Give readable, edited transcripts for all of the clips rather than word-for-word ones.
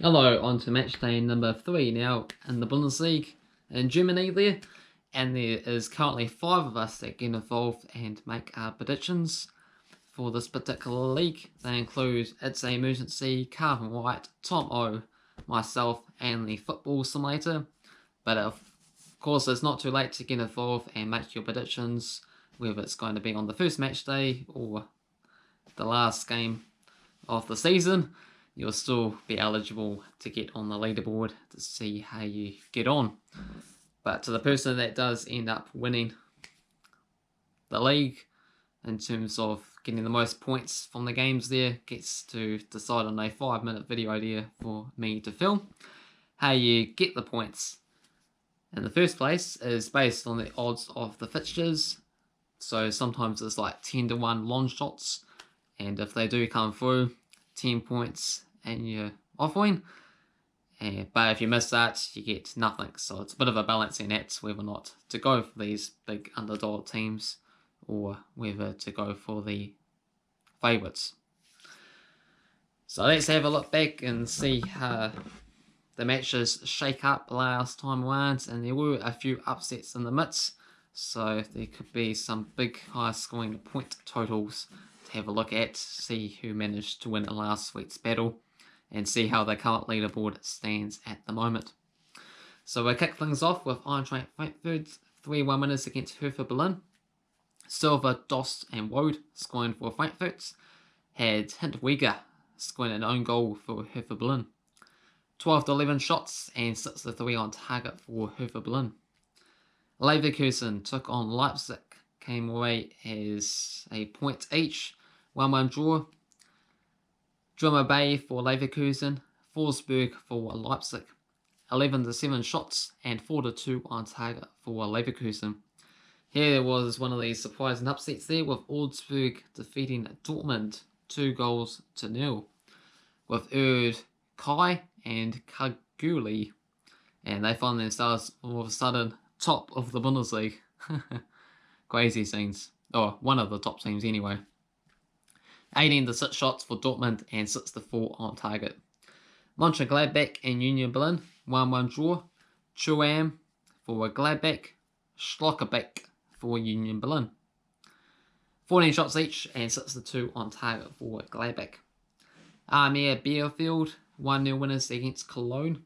Hello, on to match day number 3 now in the Bundesliga in Germany there. And there is currently 5 of us that get involved and make our predictions for this particular league. They include It's a Emergency, Cavan Wright, Tom O, myself and the Football Simulator. But of course it's not too late to get involved and make your predictions, whether it's going to be on the first match day or the last game of the season. You'll still be eligible to get on the leaderboard to see how you get on. But to the person that does end up winning the league, in terms of getting the most points from the games there, gets to decide on a 5-minute video idea for me to film. How you get the points in the first place is based on the odds of the fixtures. So sometimes it's like 10-1 long shots, and if they do come through, 10 points and you're off win. But if you miss that, you get nothing. So it's a bit of a balancing act whether or not to go for these big underdog teams or whether to go for the favourites. So let's have a look back and see how the matches shake up last time around. And there were a few upsets in the midst, so there could be some big high scoring point totals to have a look at, see who managed to win last week's battle, and see how the current leaderboard stands at the moment. So we'll kick things off with Eintracht Frankfurt's 3-1 winners against Hertha Berlin. Silva, Dost and Woad scoring for Frankfurt. Had Hintweger scoring an own goal for Hertha Berlin. 12-11 shots and 6-3 on target for Hertha Berlin. Leverkusen took on Leipzig, came away as a point each, 1-1 draw. Drummer Bay for Leverkusen, Forsberg for Leipzig. 11-7 shots and 4-2 on target for Leverkusen. Here was one of the surprising upsets there, with Augsburg defeating Dortmund 2-0, with Kai and Kaguli, and they find themselves all of a sudden top of the Bundesliga. Crazy scenes. Oh, one of the top teams anyway. 18-6 shots for Dortmund and 6-4 on target. Monchengladbach and Union Berlin, 1-1 draw. Chuam for Gladbach, Schlockerbach for Union Berlin. 14 shots each and 6-2 on target for Gladbach. Arminia Bielefeld, 1-0 winners against Cologne.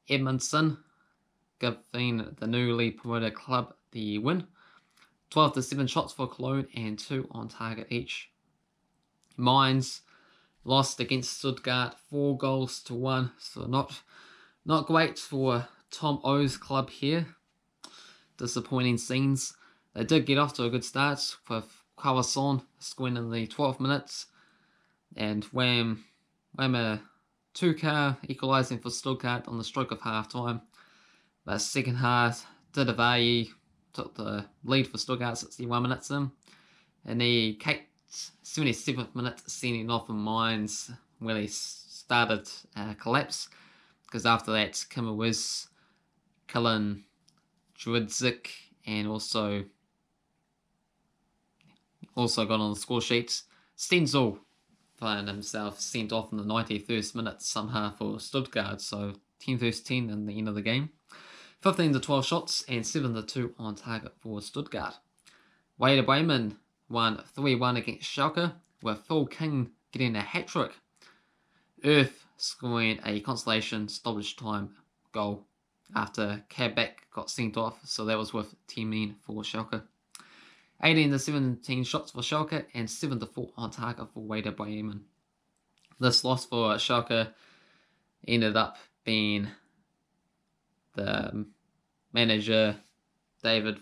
Edmondson giving the newly promoted club the win. 12-7 shots for Cologne and 2 on target each. Mainz lost against Stuttgart 4-1, so not great for Tom O's club here. Disappointing scenes. They did get off to a good start with Cavan scoring in the 12th minutes, and Whammer 2K equalising for Stuttgart on the stroke of half time. But second half, Didavi took the lead for Stuttgart 61 minutes in, and he kicked 77th minute, sending off in Mainz really started collapse, because after that Kimmer Wiz, Cullen, Drudzik, and also got on the score sheets. Stenzel found himself sent off in the 91st minute somehow for Stuttgart, so 10-10 in the end of the game. 15-12 shots and 7-2 on target for Stuttgart. Werder Bremen won 3-1 against Schalke, with Phil King getting a hat-trick. Earth scoring a consolation stoppage time goal after Kabak got sent off, so that was with 10 men for Schalke. 18-17 shots for Schalke and 7-4 on target for Werder Bremen. This loss for Schalke ended up being the manager David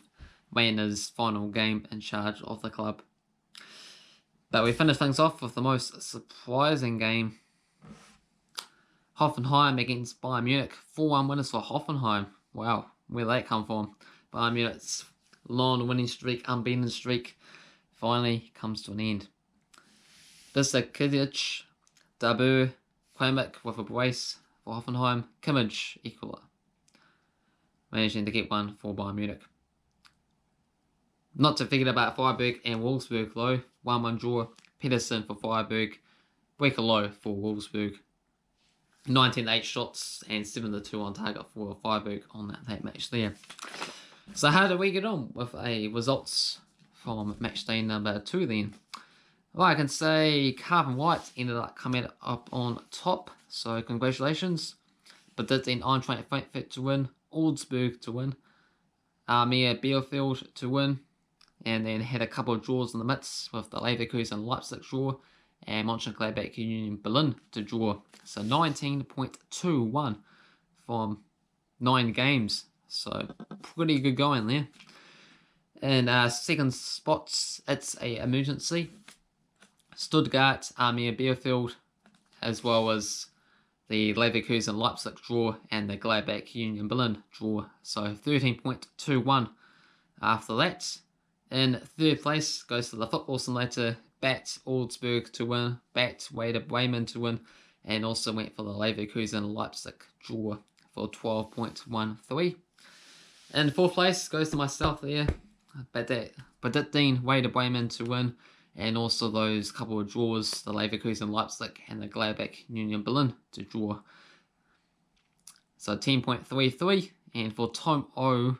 Wagner's final game in charge of the club. But we finish things off with the most surprising game. Hoffenheim against Bayern Munich. 4-1 winners for Hoffenheim. Wow, where'd that come from? Bayern Munich's long winning streak, unbeaten streak, finally comes to an end. Bisakic, Dabu, Kramek with a brace for Hoffenheim. Kimmich equaler, managing to get one for Bayern Munich. Not to forget about Freiburg and Wolfsburg though. 1-1 draw. Pedersen for Freiburg. Breaker low for Wolfsburg. 19-8 shots and 7-2 on target for Freiburg on that match there. So how did we get on with results from match day number 2 then? Well, I can say Cavan Wright ended up coming up on top, so congratulations. But did then Eintracht Frankfurt to win, Augsburg to win, Arminia Bielefeld to win, and then had a couple of draws in the midst with the Leverkusen Leipzig draw and Monchengladbach Union Berlin to draw. So 19.21 from 9 games. So pretty good going there. And second spots, it's a emergency. Stuttgart, Arminia Bielefeld, as well as the Leverkusen Leipzig draw and the Gladbach Union Berlin draw. So 13.21 after that. In third place goes to the Football Simulator, Bat Augsburg to win, Bat Werder Bremen to win, and also went for the Leverkusen Leipzig draw for 12.13. In fourth place goes to myself there, predicting Werder Bremen to win, and also those couple of draws, the Leverkusen Leipzig and the Gladbach Union Berlin to draw. So 10.33, and for Tom O,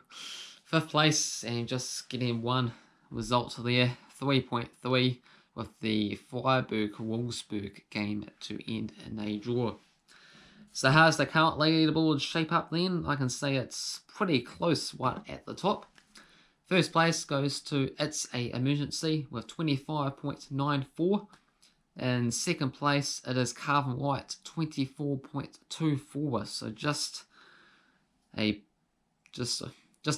fifth place, and just getting one result there, 3.3, with the Freiburg-Wolfsburg game to end in a draw. So how's the current leaderboard shape up then? I can say it's pretty close right at the top. First place goes to It's a Emergency with 25.94. And second place, it is Cavan Wright, 24.24. So just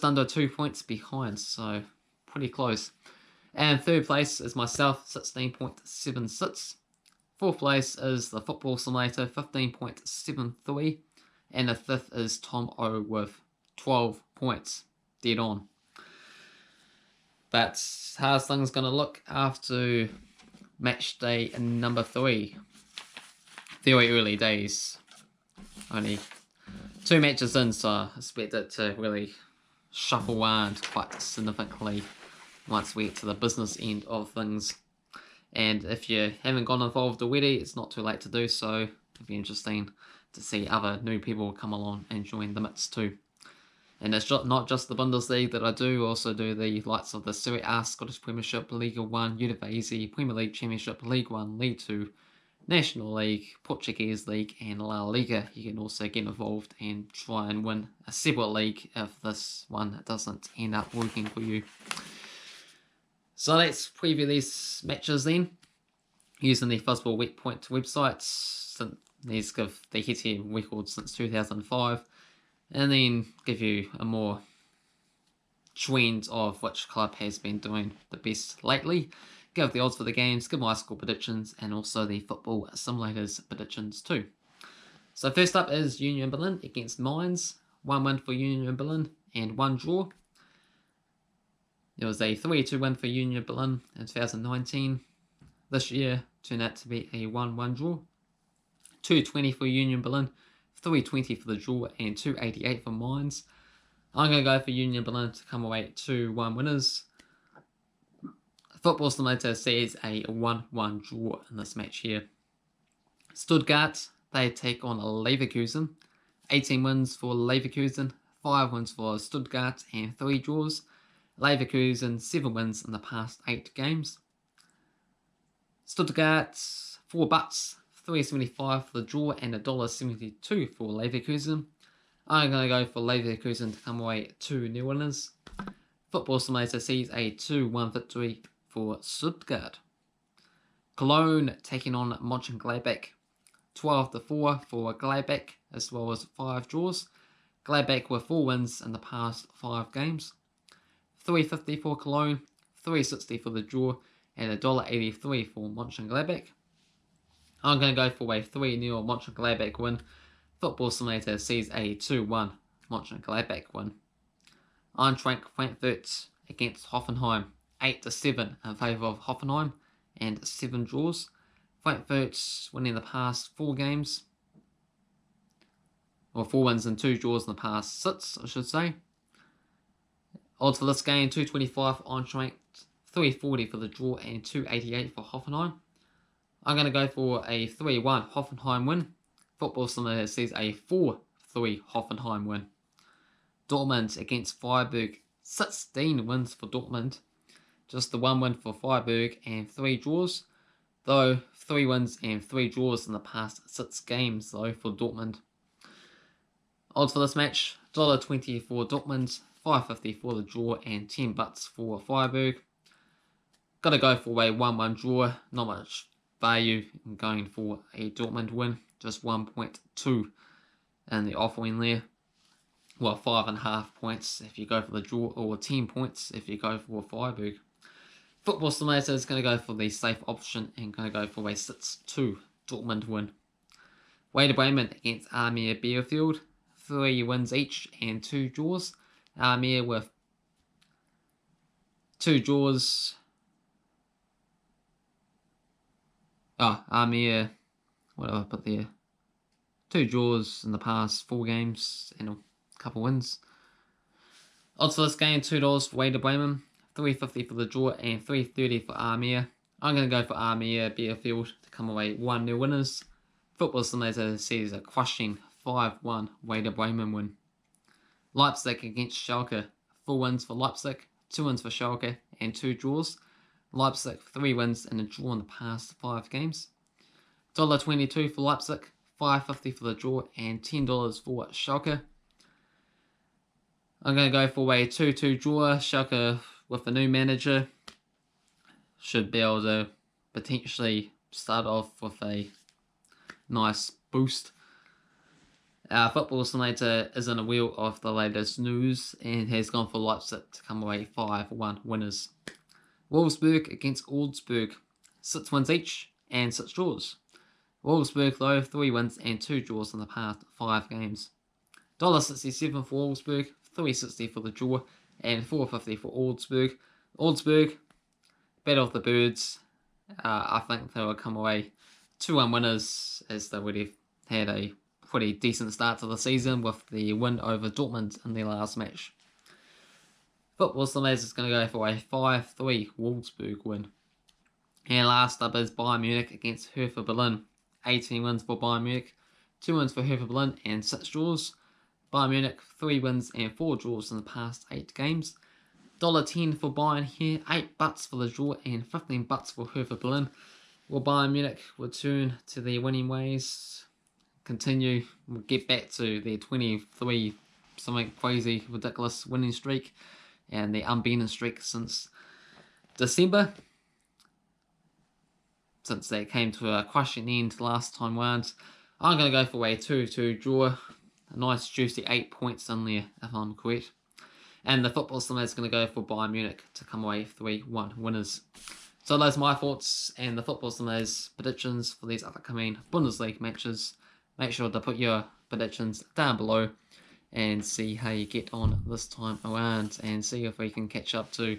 under 2 points behind, so pretty close. And third place is myself, 16.76. Fourth place is the Football Simulator, 15.73. And the fifth is Tom O with 12 points, dead on. But how's things going to look after match day number 3? Very early days. Only 2 matches in, so I expect it to really shuffle around quite significantly once we get to the business end of things. And if you haven't got involved already, it's not too late to do so. It'll be interesting to see other new people come along and join the mix too. And it's not just the Bundesliga that I do, I also do the likes of the Serie A, Scottish Premiership, Liga 1, Eredivisie, Premier League Championship, League 1, League 2, National League, Portuguese League, and La Liga. You can also get involved and try and win a separate league if this one doesn't end up working for you. So let's preview these matches then, using the Fuzzball Week Point websites. These give the head-to-head record since 2005, and then give you a more trend of which club has been doing the best lately. Give the odds for the games, give my score predictions, and also the Football Simulators predictions too. So first up is Union Berlin against Mainz. 1 win for Union Berlin and 1 draw. There was a 3-2 win for Union Berlin in 2019. This year turned out to be a 1-1 draw. 2-20 for Union Berlin, 3-20 for the draw, and 2-88 for Mainz. I'm going to go for Union Berlin to come away 2-1 winners. Football Simulator says a 1-1 draw in this match here. Stuttgart, they take on Leverkusen. 18 wins for Leverkusen, 5 wins for Stuttgart, and 3 draws. Leverkusen, 7 wins in the past 8 games. Stuttgart, 4 bucks, 3.75 for the draw and $1.72 for Leverkusen. I'm going to go for Leverkusen to come away 2-0 winners. Football Simulator sees a 2-1 victory for Stuttgart. Cologne taking on Monchengladbach. 12-4 for Gladbach, as well as 5 draws. Gladbach with 4 wins in the past 5 games. 3.50 for Cologne, 3.60 for the draw, and $1.83 for Monchengladbach. I'm going to go for a 3-0 Monchengladbach win. Football Simulator sees a 2-1 Monchengladbach win. Eintracht Frankfurt against Hoffenheim, 8-7 in favour of Hoffenheim, and 7 draws. Frankfurt winning the past 4 games, or 4 wins and 2 draws in the past 6, I should say. Odds for this game, 2.25 for Eintracht, 3.40 for the draw, and 2.88 for Hoffenheim. I'm going to go for a 3-1 Hoffenheim win. Football Simulator sees a 4-3 Hoffenheim win. Dortmund against Freiburg, 16 wins for Dortmund. Just the 1 win for Freiburg and 3 draws. Though 3 wins and 3 draws in the past 6 games though for Dortmund. Odds for this match, $1.20 for Dortmund, $5.50 for the draw and $10 for Freiburg. Gotta go for a 1-1 draw, not much value in going for a Dortmund win, just 1.2 in the offering there. Well, 5.5 points if you go for the draw, or 10 points if you go for Freiburg. Football Simulator is going to go for the safe option and going to go for a 6-2 Dortmund win. Werder Bremen against Arminia Bielefeld, 3 wins each and 2 draws. Arminia with 2 draws. Arminia, what did I put there? 2 draws in the past 4 games and a couple wins. Odds for this game, $2 for Werder Bremen, $3.50 for the draw and $3.30 for Arminia. I'm going to go for Arminia Bielefeld to come away 1-0 winners. Football Simulator sees a crushing 5-1 Werder Bremen win. Leipzig against Schalke, 4 wins for Leipzig, 2 wins for Schalke and 2 draws. Leipzig 3 wins and a draw in the past 5 games. $1.22 for Leipzig, $5.50 for the draw and $10 for Schalke. I'm going to go for a 2-2 draw. Schalke with a new manager should be able to potentially start off with a nice boost. Football Simulator isn't aware of the latest news and has gone for Leipzig to come away 5-1 winners. Wolfsburg against Augsburg, 6 wins each and 6 draws. Wolfsburg though, 3 wins and 2 draws in the past 5 games. $1.67 for Augsburg, $3.60 for the draw and $4.50 for Augsburg. Augsburg, Battle of the Birds, I think they will come away 2-1 winners, as they would have had a pretty decent start to the season with the win over Dortmund in their last match. Football Simulator is going to go for a 5-3 Wolfsburg win. And last up is Bayern Munich against Hertha Berlin. 18 wins for Bayern Munich, 2 wins for Hertha Berlin and 6 draws. Bayern Munich 3 wins and 4 draws in the past 8 games. $1.10 for Bayern here, $8 for the draw and $15 for Hertha Berlin. Will Bayern Munich return to their winning ways? Continue, we'll get back to their 23 something crazy, ridiculous winning streak and the unbeaten streak since December. Since they came to a crushing end last time round. I'm going to go for a 2-2 draw. A nice juicy 8 points in there, if I'm correct. And the Football Simulator is going to go for Bayern Munich to come away 3-1 winners. So those are my thoughts and the Football Simulator's predictions for these upcoming Bundesliga matches. Make sure to put your predictions down below and see how you get on this time around and see if we can catch up to,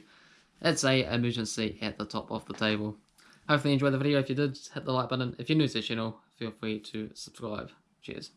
let's say, emergency at the top of the table. Hopefully you enjoyed the video. If you did, hit the like button. If you're new to the channel, feel free to subscribe. Cheers.